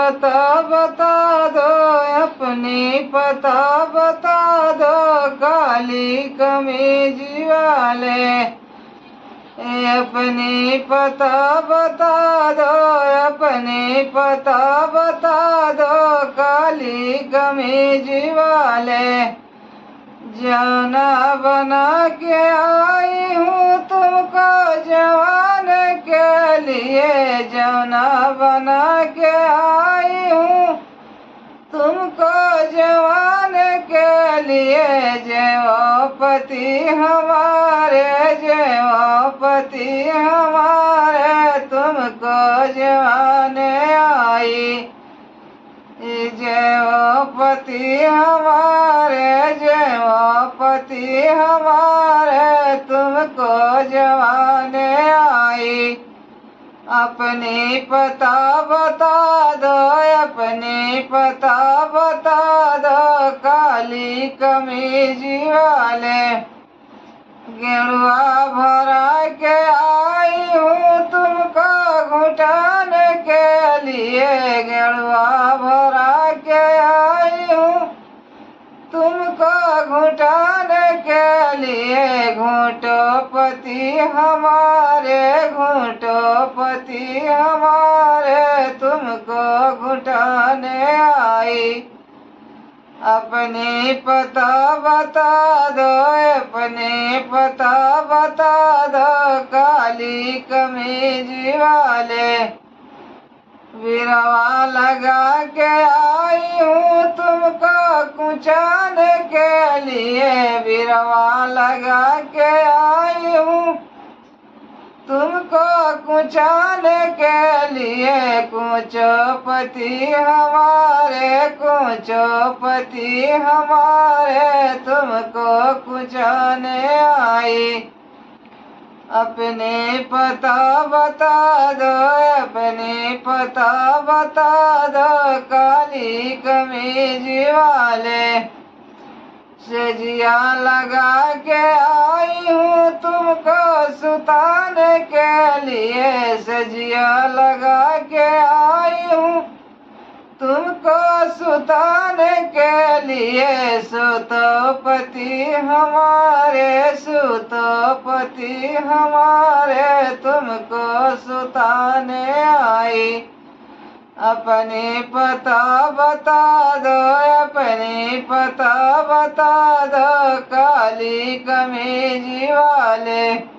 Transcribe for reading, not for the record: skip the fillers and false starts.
पता बता दो, अपनी पता बता दो, काली कमीज वाले। अपनी पता बता दो, अपनी पता बता दो, काली कमीज वाले। जौना बना के आई हूँ तुमको जवान के लिए, जौना बना के आई हूँ तुमको जवान के लिए। जय वो पति हमारे, जय वो पति हमारे, तुमको जवान आई। जय वो पति हमारे, जय वो पति हमारे, तुमको जवान आई। अपनी पता बता दो, अपनी पता बता दो, काली कमीज वाले। गेरुआ भरा के आई हूँ तुमको घुटान के लिए, गेरुआ भरा के आई हूँ तुमको घुटान के लिए। घूटोपति हमारे, घूटोपति हमारे, तुमको घुटाने आई। अपनी पता बता दो, अपनी पता बता दो, काली कमीज वाले। बिरवा लगा के आई हूँ तुमको कुचान के लिए, बिरवा लगा के आई हूँ तुमको कुचान के लिए। कुचोपति हमारे, कुचोपति हमारे, तुमको कुचाने आई। अपने पता बता दो, अपने पता बता दो, काली कमीज वाले। सजिया लगा के आई हूँ तुमको सुतान के लिए, सजिया लगा के आई हूँ तुमको सुतान के लिए। सुतोपति हमारे, सुतोपति हमारे, तुमको सुताने आई। अपनी पता बता दो, अपनी पता बता दो, काली कमीज वाले।